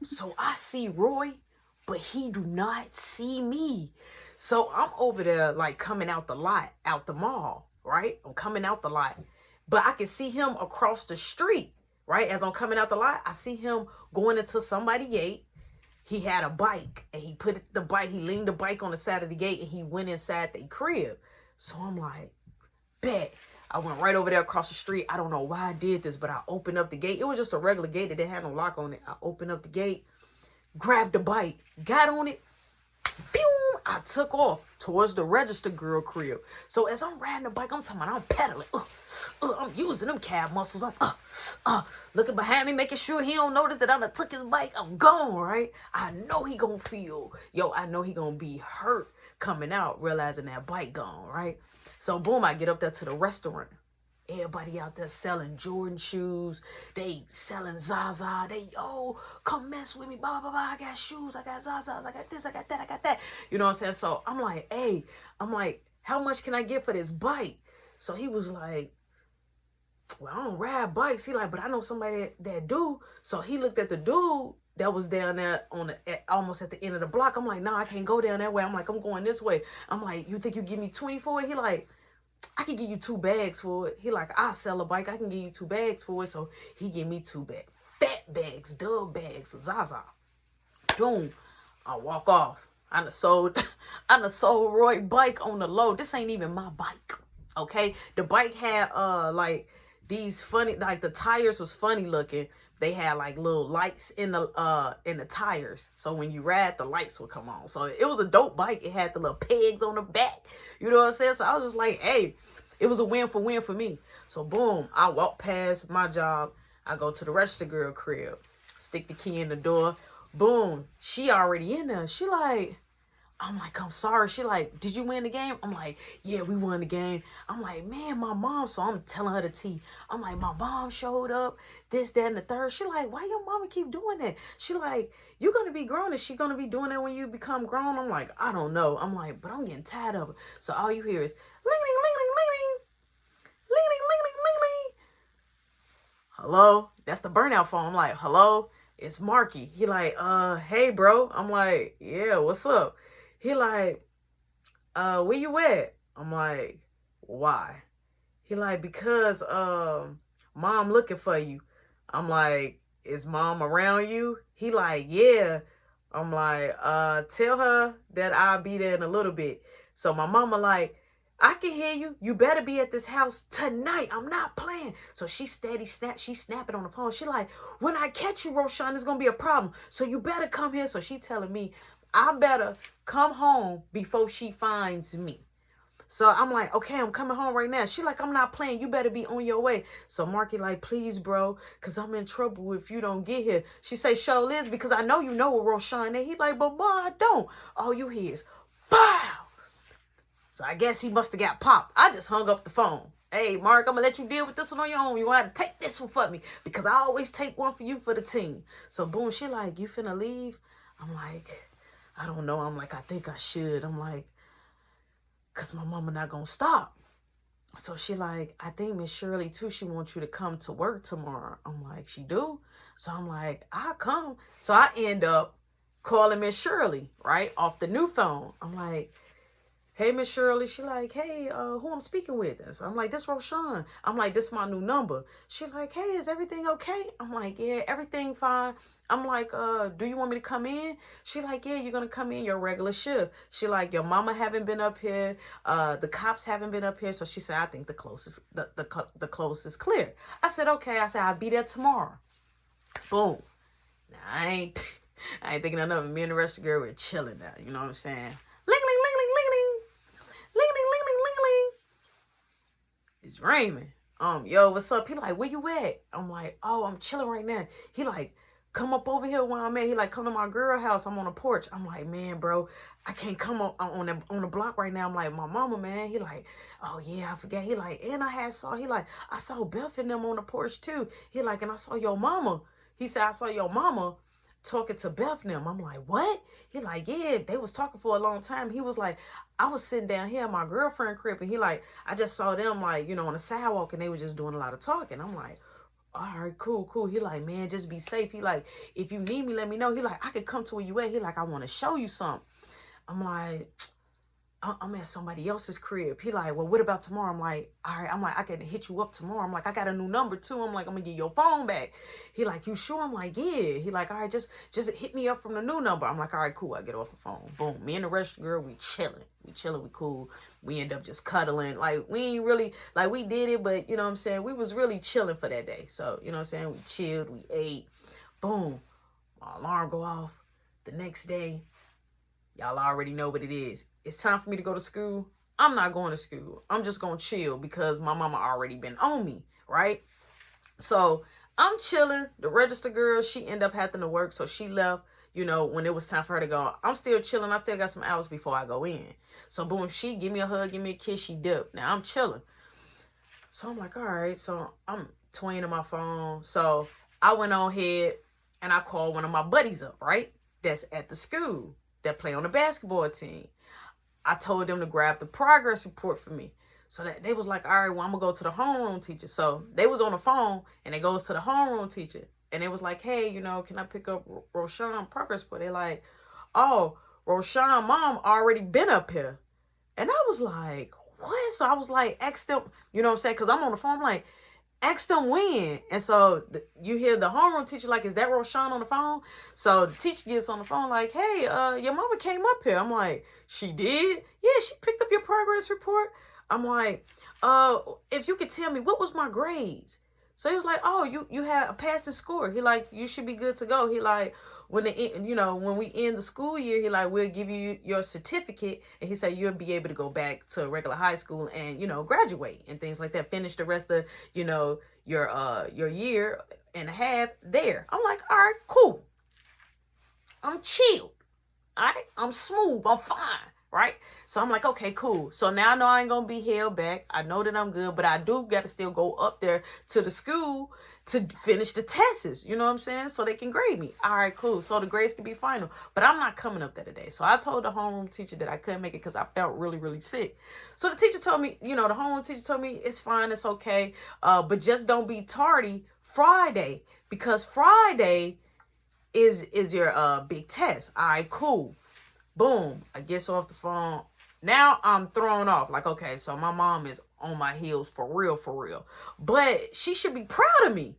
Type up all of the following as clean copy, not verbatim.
So I see Roy, but he do not see me. So I'm over there like coming out the lot, out the mall, right? I'm coming out the lot, but I can see him across the street, right? As I'm coming out the lot, I see him going into somebody's gate. He had a bike and he leaned the bike on the side of the gate and he went inside the crib. So I'm like, bet. I went right over there across the street. I don't know why I did this, but I opened up the gate. It was just a regular gate that didn't have no lock on it. I opened up the gate, grabbed the bike, got on it, boom, I took off towards the register girl crib. So as I'm riding the bike, I'm talking about I'm pedaling. I'm using them calf muscles. I'm looking behind me, making sure he don't notice that I done took his bike. I'm gone, right? I know he gonna feel, I know he gonna be hurt coming out, realizing that bike gone, right? So boom, I get up there to the restaurant. Everybody out there selling Jordan shoes. They selling Zaza. They, come mess with me. Blah, blah, blah. I got shoes. I got Zazas. I got this. I got that. I got that. You know what I'm saying? So I'm like, hey, how much can I get for this bike? So he was like, well, I don't ride bikes. He like, but I know somebody that do. So he looked at the dude that was down there almost at the end of the block. I'm like, no, I can't go down that way. I'm like, I'm going this way. I'm like, you think you give me 20 for it? He like, I can give you 2 bags for it. He like, I'll sell a bike. I can give you 2 bags for it. So he give me 2 bags. Fat bags, dub bags, Zaza. Boom. I walk off. I done sold Roy bike on the low. This ain't even my bike. Okay? The bike had like these funny, like the tires was funny looking. They had like little lights in the tires. So when you ride, the lights would come on. So it was a dope bike. It had the little pegs on the back. You know what I'm saying? So I was just like, hey, it was a win for me. So boom, I walk past my job. I go to the register girl crib. Stick the key in the door. Boom, she already in there. She like, I'm like, I'm sorry. She like, did you win the game? I'm like, yeah, we won the game. I'm like, man, my mom. So I'm telling her the tea. I'm like, my mom showed up, this, that, and the third. She like, why your mama keep doing that? She like, you gonna be grown. Is she gonna be doing that when you become grown? I'm like, I don't know. I'm like, but I'm getting tired of it. So all you hear is, ling, ling, ling, ling, ling, ling, ling, ling, ling, ling, ling, ling. Hello? That's the burnout phone. I'm like, hello? It's Marky. He like, hey, bro. I'm like, yeah, what's up? He like, where you at? I'm like, why? He like, because mom looking for you. I'm like, is mom around you? He like, yeah. I'm like, tell her that I'll be there in a little bit. So my mama like, I can hear you. You better be at this house tonight. I'm not playing. So she's snapping on the phone. She like, when I catch you, Roshan, there's gonna be a problem. So you better come here. So she telling me I better come home before she finds me. So I'm like, okay, I'm coming home right now. She like, I'm not playing. You better be on your way. So Marky like, please, bro, because I'm in trouble if you don't get here. She say, show Liz, because I know you know what Roshan is. He like, but ma, I don't. All you hear is, pow. So I guess he must have got popped. I just hung up the phone. Hey, Mark, I'm going to let you deal with this one on your own. You want to have to take this one for me because I always take one for you for the team. So boom, she like, you finna leave? I'm like, I don't know. I'm like, I think I should. I'm like, because my mama not going to stop. So she like, I think Miss Shirley too, she wants you to come to work tomorrow. I'm like, she do? So I'm like, I'll come. So I end up calling Miss Shirley, right, off the new phone. I'm like, hey, Miss Shirley. She like, hey, who I'm speaking with? So I'm like, this Roshan. I'm like, this my new number. She like, hey, is everything okay? I'm like, yeah, everything fine. I'm like, do you want me to come in? She like, yeah, you're going to come in your regular shift. She like, your mama haven't been up here. The cops haven't been up here. So she said, I think the close is clear. I said, okay. I said, I'll be there tomorrow. Boom. Now, I ain't thinking of nothing. Me and the rest of the girl were chilling now. You know what I'm saying? Ling, ling, ling, ling, ling, ling. Ling, ling, ling, ling, ling, ling. It's Raymond. Yo, what's up? He like, where you at? I'm like, oh, I'm chilling right now. He like, come up over here where I'm at. He like, come to my girl house. I'm on the porch. I'm like, man, bro, I can't come on the block right now. I'm like, my mama, man. He like, oh yeah, I forgot. He like, and I saw Beth and them on the porch too. He like, and I saw your mama. He said, I saw your mama talking to Beth and them. I'm like, what? He like, yeah, they was talking for a long time. He was like, I was sitting down here at my girlfriend crib, and he like, I just saw them like, on the sidewalk, and they were just doing a lot of talking. I'm like, all right, cool, cool. He like, man, just be safe. He like, if you need me, let me know. He like, I could come to where you at. He like, I want to show you something. I'm like, I'm at somebody else's crib. He like, well, what about tomorrow? I'm like, all right. I'm like, I can hit you up tomorrow. I'm like, I got a new number too. I'm like, I'm gonna get your phone back. He like, you sure? I'm like, yeah. He like, all right, just hit me up from the new number. I'm like, all right, cool. I get off the phone. Boom. Me and the rest of the girl, we chilling. We chilling. We cool. We end up just cuddling. Like, we ain't really, like, we did it, but you know what I'm saying? We was really chilling for that day. So, you know what I'm saying? We chilled. We ate. Boom. My alarm go off. The next day, y'all already know what it is. It's time for me to go to school. I'm not going to school. I'm just going to chill because my mama already been on me, right? So I'm chilling. The register girl, she ended up having to work, so she left, you know, when it was time for her to go. I'm still chilling. I still got some hours before I go in. So boom, she give me a hug, give me a kiss, she dipped. Now I'm chilling. So I'm like, all right. So I'm toying on my phone. So I went on ahead and I called one of my buddies up, right? That's at the school that play on the basketball team. I told them to grab the progress report for me. So that they was like, all right, well, I'm gonna go to the homeroom teacher. So they was on the phone and it goes to the homeroom teacher. And it was like, hey, you know, can I pick up Roshan progress report? They like, oh, Roshan mom already been up here. And I was like, what? So I was like, ask them, you know what I'm saying? Cause I'm on the phone, I'm like, ask them when. And so you hear the homeroom teacher like, is that Roshan on the phone? So the teacher gets on the phone like, hey, your mama came up here. I'm like, she did? Yeah, she picked up your progress report. I'm like, if you could tell me, what was my grades? So he was like, oh, you had a passing score. He like, you should be good to go. He like, when we end the school year, he like, we'll give you your certificate. And he said, you'll be able to go back to regular high school and, you know, graduate and things like that. Finish the rest of, you know, your year and a half there. I'm like, all right, cool. I'm chilled. All right. I'm smooth. I'm fine. Right. So I'm like, okay, cool. So now I know I ain't going to be held back. I know that I'm good, but I do got to still go up there to the school to finish the tests. You know what I'm saying? So they can grade me. All right, cool. So the grades can be final, but I'm not coming up there today. So I told the homeroom teacher that I couldn't make it because I felt really, really sick. So the teacher told me, you know, the homeroom teacher told me it's fine. It's okay. But just don't be tardy Friday because Friday is your big test. All right, cool. Boom, I get off the phone. Now I'm thrown off. Like, okay, so my mom is on my heels for real, for real. But she should be proud of me.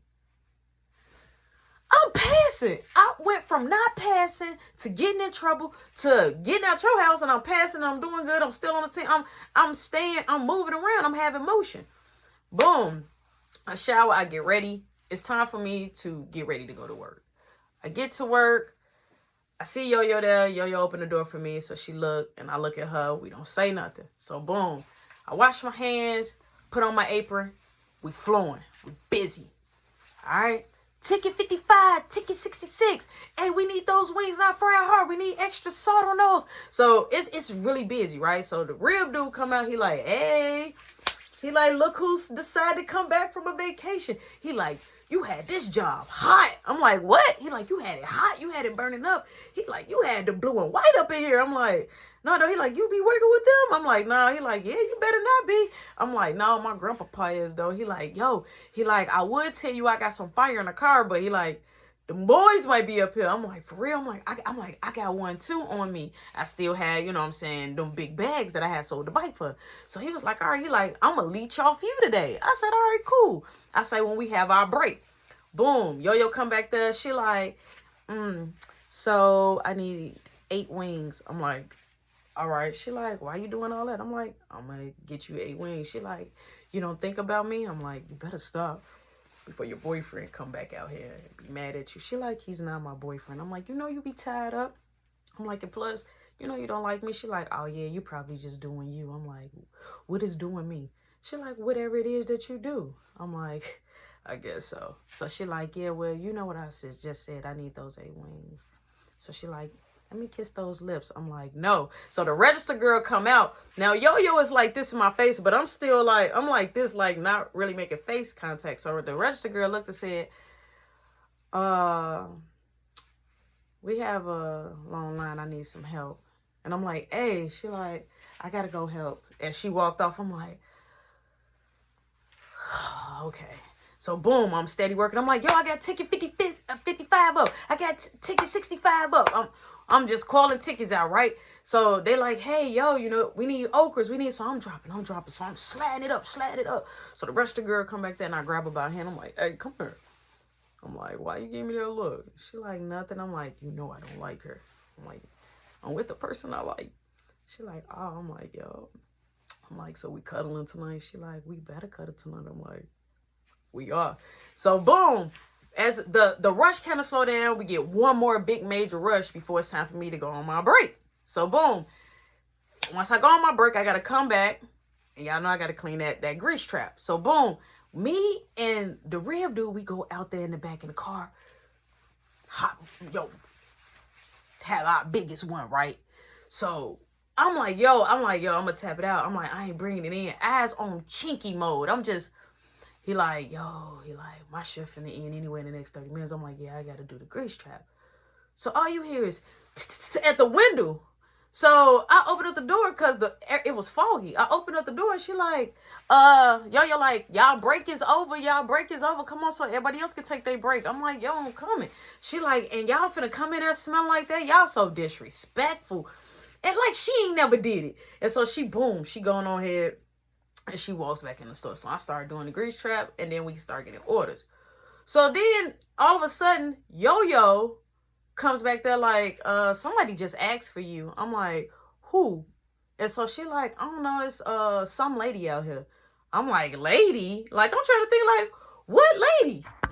I'm passing. I went from not passing to getting in trouble to getting out your house and I'm passing. I'm doing good. I'm still on the team. I'm staying. I'm moving around. I'm having motion. Boom. I shower. I get ready. It's time for me to get ready to go to work. I get to work. I see Yo-Yo there. Yo-Yo opened the door for me. So she looked and I look at her. We don't say nothing. So boom. I wash my hands, put on my apron. We flowing. We busy. All right. Ticket 55, ticket 66. Hey, we need those wings not fried hard. We need extra salt on those. So it's really busy, right? So the real dude come out. He like, hey. He like, look who's decided to come back from a vacation. He like, you had this job hot. I'm like, what? He like, you had it hot. You had it burning up. He like, you had the blue and white up in here. I'm like, no. He like, you be working with them? I'm like, no. He like, yeah, you better not be. I'm like, no, my grandpapa is though. He like, yo. He like, I would tell you I got some fire in the car, but he like, the boys might be up here. I'm like, for real? I'm like, I got one too on me. I still had, you know what I'm saying, them big bags that I had sold the bike for. So he was like, all right, he like, I'm going to leech off you today. I said, all right, cool. I say, when we have our break. Boom. Yo-Yo come back there. She like, so I need 8 wings. I'm like, all right. She like, why you doing all that? I'm like, I'm going to get you 8 wings. She like, you don't think about me? I'm like, you better stop before your boyfriend come back out here and be mad at you. She like, he's not my boyfriend. I'm like, you know you be tied up. I'm like, and plus, you know you don't like me. She like, oh yeah, you probably just doing you. I'm like, what is doing me? She like, whatever it is that you do. I'm like, I guess so. So she like, yeah, well, you know what I just said. I need those 8 wings. So she like, let me kiss those lips. I'm like, no. So the register girl come out. Now, Yo-Yo is like this in my face, but I'm still like, I'm like this, like not really making face contact. So the register girl looked and said, we have a long line. I need some help. And I'm like, hey, she like, I got to go help. And she walked off. I'm like, okay. So boom, I'm steady working. I'm like, yo, I got ticket 55 up. I got ticket 65 up. I'm just calling tickets out, right? So they like, hey, yo, you know, we need okras. So I'm dropping. So I'm sliding it up. So the rest of the girl come back there and I grab her by the hand. I'm like, hey, come here. I'm like, why you give me that look? She like, nothing. I'm like, you know I don't like her. I'm like, I'm with the person I like. She like, oh, I'm like, yo. I'm like, so we cuddling tonight? She like, we better cuddle tonight. I'm like, we are. So boom, as the rush kind of slow down, we get one more big major rush before it's time for me to go on my break. So boom, once I go on my break, I gotta come back, and y'all know I gotta clean that grease trap. So boom, me and the rib dude, we go out there in the back of the car. Have our biggest one, right? So I'm like, yo, I'm gonna tap it out. I'm like, I ain't bringing it in. Eyes on chinky mode. He like, my shift finna end anyway in the next 30 minutes. I'm like, yeah, I gotta do the grease trap. So all you hear is at the window. So I opened up the door because it was foggy. I opened up the door and she like, y'all break is over. Come on, so everybody else can take their break. I'm like, yo, I'm coming. She like, and y'all finna come in there smelling like that? Y'all so disrespectful. And like, she ain't never did it. And so she going on ahead and she walks back in the store. So I started doing the grease trap and then we start getting orders. So then all of a sudden, Yo-Yo comes back there like, somebody just asked for you. I'm like, who? And so she like, I don't know, it's some lady out here. I'm like, lady? Like, I'm trying to think like, what lady?